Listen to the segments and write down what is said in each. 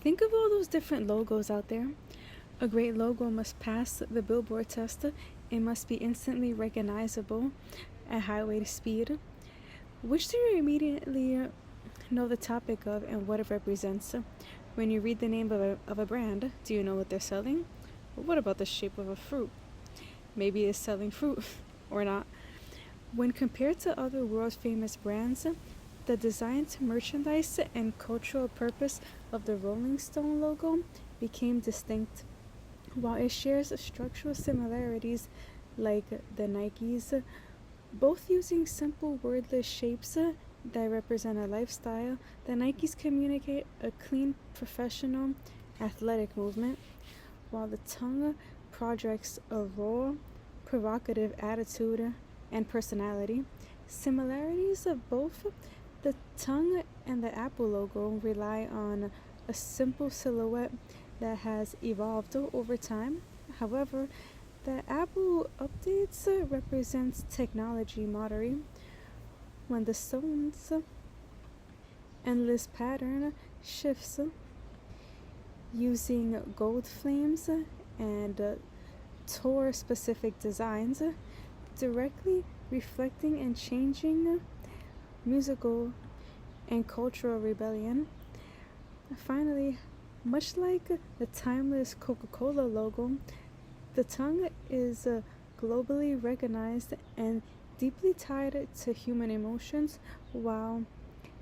Think of all those different logos out there. A great logo must pass the billboard test. It must be instantly recognizable at highway speed. Which do you immediately know the topic of and what it represents? When you read the name of a brand, do you know what they're selling? What about the shape of a fruit? Maybe it's selling fruit or not. When compared to other world famous brands, the design, merchandise, and cultural purpose of the Rolling Stone logo became distinct. While it shares structural similarities like the Nikes, both using simple wordless shapes that represent a lifestyle, the Nikes communicate a clean, professional, athletic movement, while the tongue projects a raw, provocative attitude and personality. Similarities of both the tongue and the Apple logo rely on a simple silhouette that has evolved over time. However, the Apple updates represents technology moderation when the stone's endless pattern shifts using gold flames and tour specific designs, directly reflecting and changing musical and cultural rebellion. Finally, much like the timeless Coca-Cola logo, the tongue is globally recognized and deeply tied to human emotions, while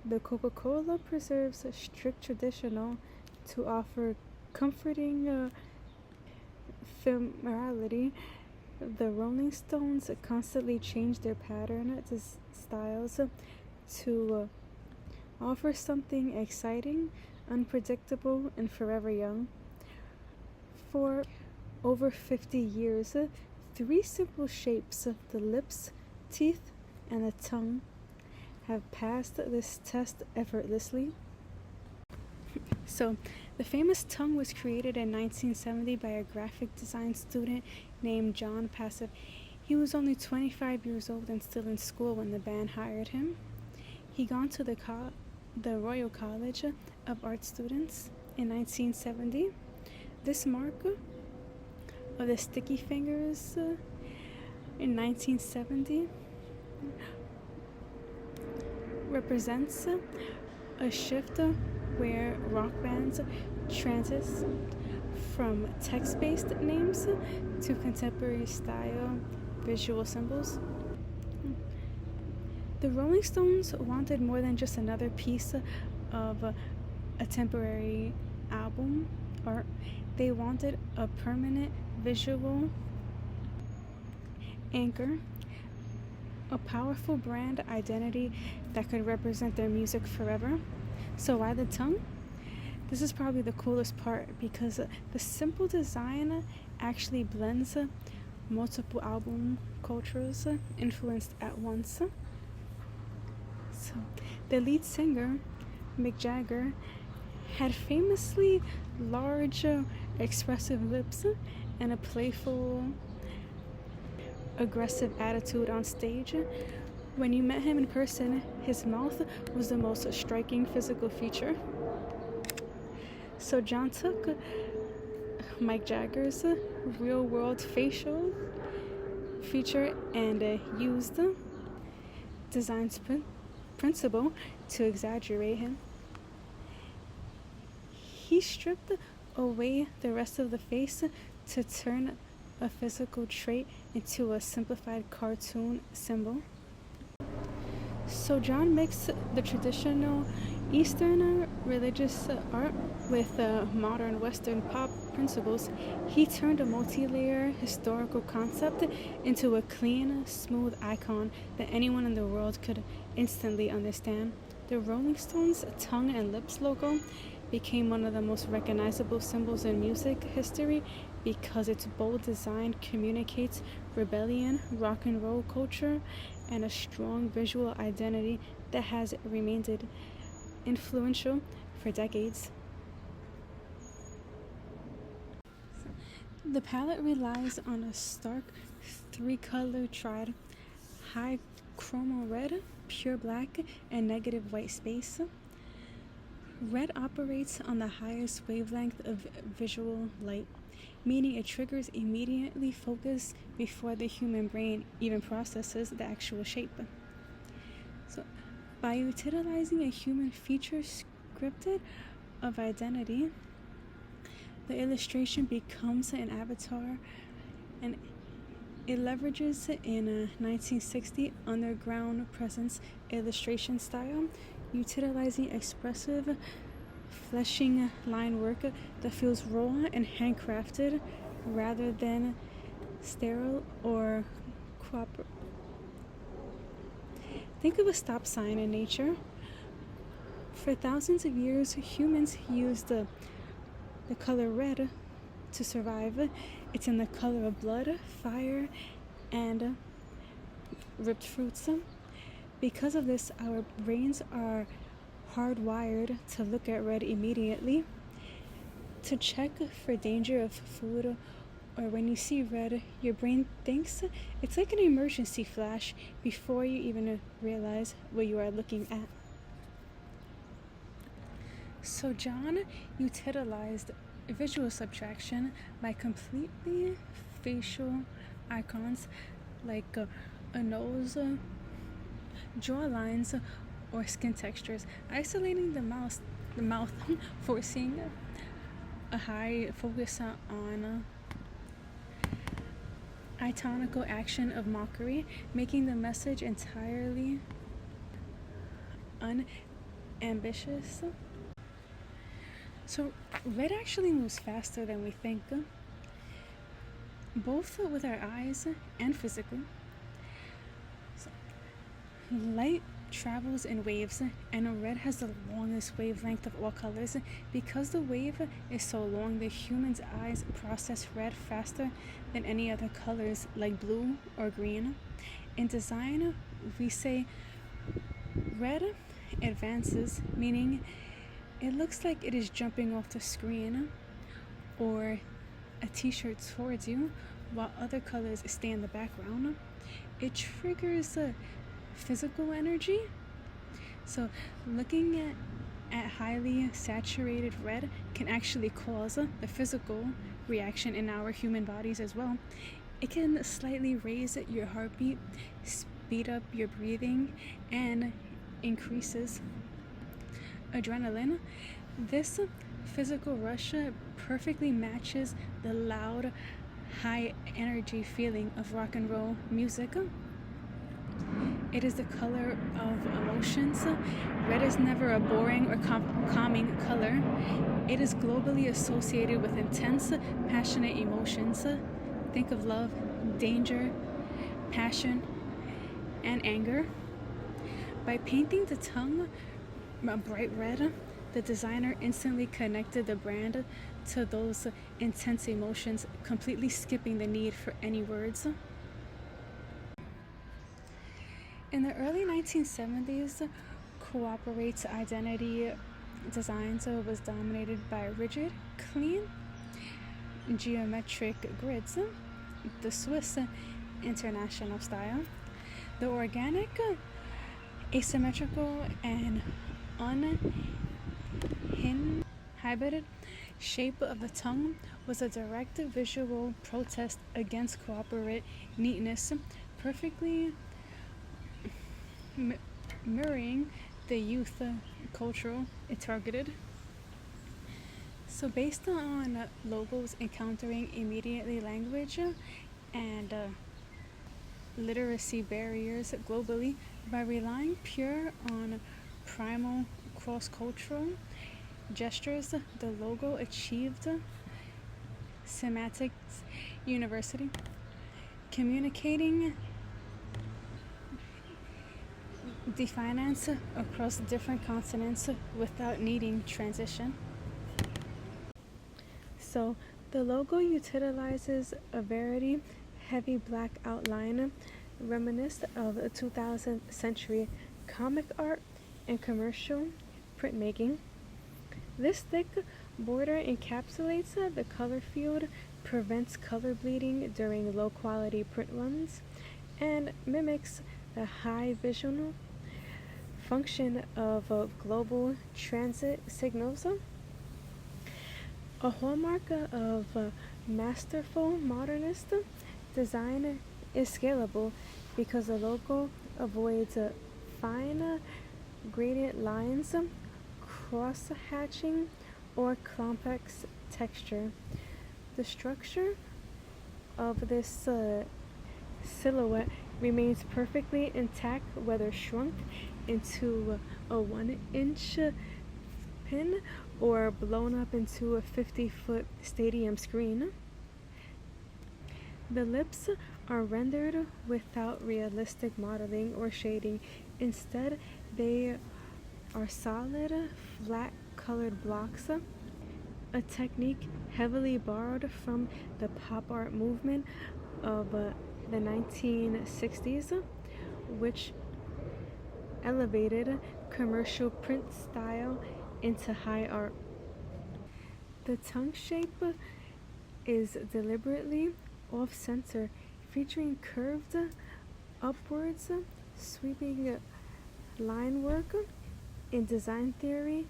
the Coca-Cola preserves a strict traditional to offer comforting familiarity. The Rolling Stones constantly change their pattern styles to offer something exciting, unpredictable, and forever young. For over 50 years, three simple shapes, the lips, teeth, and the tongue, have passed this test effortlessly. So, the famous tongue was created in 1970 by a graphic design student named John Passip. He was only 25 years old and still in school when the band hired him. He gone to the Royal College of Art students in 1970. This mark of the sticky fingers in 1970 represents a shift where rock bands transit from text-based names to contemporary style visual symbols. The Rolling Stones wanted more than just another piece of a temporary album art. They wanted a permanent visual anchor, a powerful brand identity that could represent their music forever. So why the tongue? This is probably the coolest part because the simple design actually blends multiple album cultures influenced at once. So the lead singer, Mick Jagger, had famously large, expressive lips and a playful, aggressive attitude on stage. When you met him in person, his mouth was the most striking physical feature. So John took Mick Jagger's real-world facial feature and used design's principle to exaggerate him. He stripped away the rest of the face to turn a physical trait into a simplified cartoon symbol. So John mixed the traditional Eastern religious art with modern Western pop principles. He turned a multi-layer historical concept into a clean, smooth icon that anyone in the world could instantly understand. The Rolling Stones' tongue and lips logo became one of the most recognizable symbols in music history because its bold design communicates rebellion, rock and roll culture, and a strong visual identity that has remained influential for decades. The palette relies on a stark three-color triad: high chromo red, pure black, and negative white space. Red operates on the highest wavelength of visual light, meaning it triggers immediately focus before the human brain even processes the actual shape. So, by utilizing a human feature scripted of identity, the illustration becomes an avatar, and it leverages in a 1960 underground presence illustration style, utilizing expressive fleshing line work that feels raw and handcrafted rather than sterile or cooperative. Think of a stop sign in nature. For thousands of years, humans used the color red to survive. It's in the color of blood, fire, and ripped fruits. Because of this, our brains are hardwired to look at red immediately, to check for danger of food, or when you see red, your brain thinks it's like an emergency flash before you even realize what you are looking at. So John utilized visual subtraction by completely facial icons like a nose, jaw lines, or skin textures, isolating the mouth forcing a high focus on itonical action of mockery, making the message entirely unambitious. So red actually moves faster than we think, both with our eyes and physically. So, light travels in waves, and red has the longest wavelength of all colors. Because the wave is so long, the human's eyes process red faster than any other colors like blue or green. In design, we say red advances, meaning it looks like it is jumping off the screen or a t-shirt towards you, while other colors stay in the background. It triggers physical energy. So looking at highly saturated red can actually cause the physical reaction in our human bodies as well. It can slightly raise your heartbeat, speed up your breathing, and increases adrenaline. This physical rush perfectly matches the loud, high energy feeling of rock and roll music. It is the color of emotions. Red is never a boring or calming color. It is globally associated with intense, passionate emotions. Think of love, danger, passion, and anger. By painting the tongue a bright red, the designer instantly connected the brand to those intense emotions, completely skipping the need for any words. In the early 1970s, Cooperate's identity design was dominated by rigid, clean, geometric grids, the Swiss International style. The organic, asymmetrical, and uninhibited shape of the tongue was a direct visual protest against corporate neatness, perfectly mirroring the youth cultural it targeted. So based on logos encountering immediately language and literacy barriers globally, by relying pure on primal cross-cultural gestures, the logo achieved semantics university, communicating defiance across different continents without needing transition. So the logo utilizes a very heavy black outline reminiscent of a 2000th century comic art and commercial printmaking. This thick border encapsulates the color field, prevents color bleeding during low quality print runs, and mimics the high visual function of global transit signals. A hallmark of masterful modernist design is scalable because the logo avoids fine gradient lines, cross-hatching, or complex texture. The structure of this silhouette remains perfectly intact whether shrunk into a 1-inch pin or blown up into a 50-foot stadium screen. The lips are rendered without realistic modeling or shading. Instead, they are solid, flat colored blocks, a technique heavily borrowed from the pop art movement of the 1960s, which elevated commercial print style into high art. The tongue shape is deliberately off-center, featuring curved upwards sweeping line work. In design theory,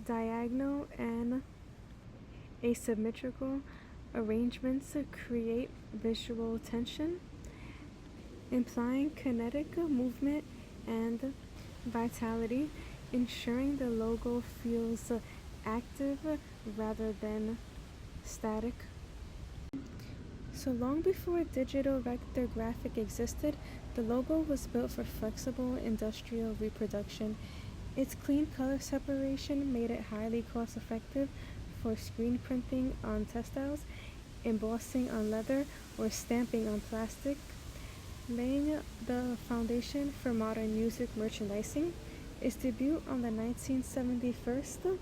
diagonal and asymmetrical arrangements create visual tension, implying kinetic movement and vitality, ensuring the logo feels active rather than static. So long before digital vector graphic existed, the logo was built for flexible industrial reproduction. Its clean color separation made it highly cost-effective for screen printing on textiles, embossing on leather, or stamping on plastic, laying the foundation for modern music merchandising. Its debut on the 1971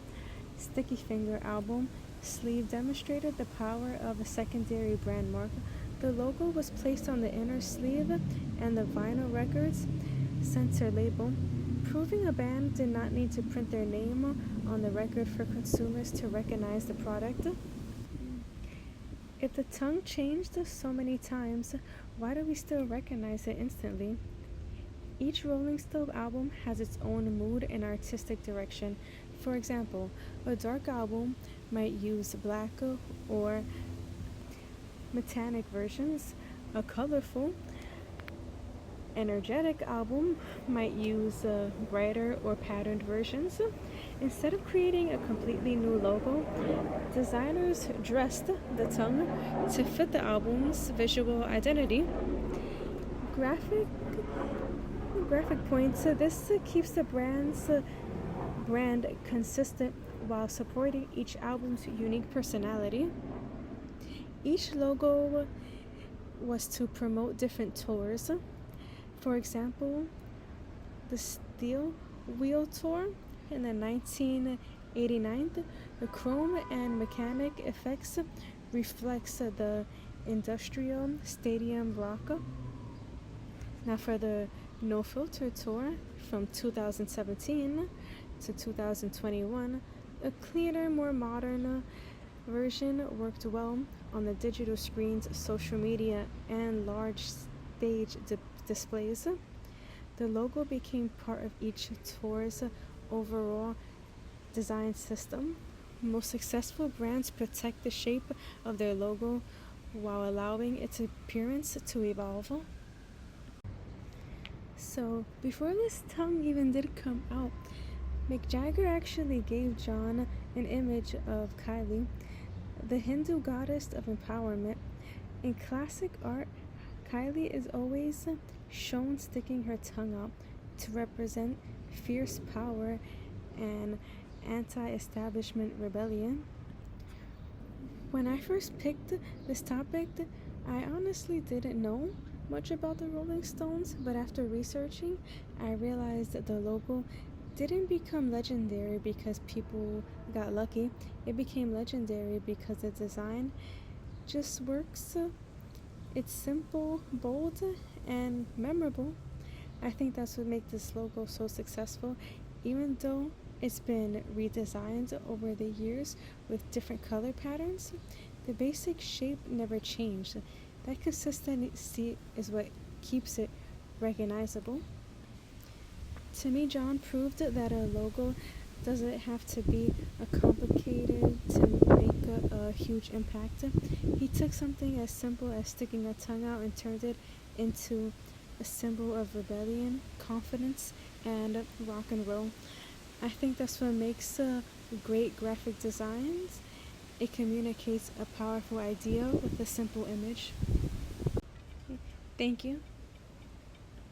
Sticky Finger album sleeve demonstrated the power of a secondary brand mark. The logo was placed on the inner sleeve and the vinyl records center label, proving a band did not need to print their name on the record for consumers to recognize the product. If the tongue changed so many times, why do we still recognize it instantly? Each Rolling Stone album has its own mood and artistic direction. For example, a dark album might use black or metallic versions. A colorful, energetic album might use brighter or patterned versions. Instead of creating a completely new logo, designers dressed the tongue to fit the album's visual identity. Graphic points. This keeps the brand consistent while supporting each album's unique personality. Each logo was to promote different tours. For example, the Steel Wheel Tour in the 1989, the chrome and mechanic effects reflects the industrial stadium rock. Now for the No Filter Tour from 2017 to 2021, a cleaner, more modern version worked well on the digital screens, social media, and large stage displays. The logo became part of each tour's overall design system. Most successful brands protect the shape of their logo while allowing its appearance to evolve. So, before this tongue even did come out, Mick Jagger actually gave John an image of Kylie, the Hindu goddess of empowerment. In classic art, Kylie is always shown sticking her tongue out to represent fierce power and anti-establishment rebellion. When I first picked this topic, I honestly didn't know much about the Rolling Stones, but after researching, I realized that the logo didn't become legendary because people got lucky. It became legendary because the design just works. It's simple, bold, and memorable. I think that's what makes this logo so successful, even though it's been redesigned over the years with different color patterns. The basic shape never changed. That consistency is what keeps it recognizable. To me, John proved that a logo doesn't have to be complicated to make a huge impact. He took something as simple as sticking a tongue out and turned it into a symbol of rebellion, confidence, and rock and roll. I think that's what makes great graphic designs. It communicates a powerful idea with a simple image. Thank you.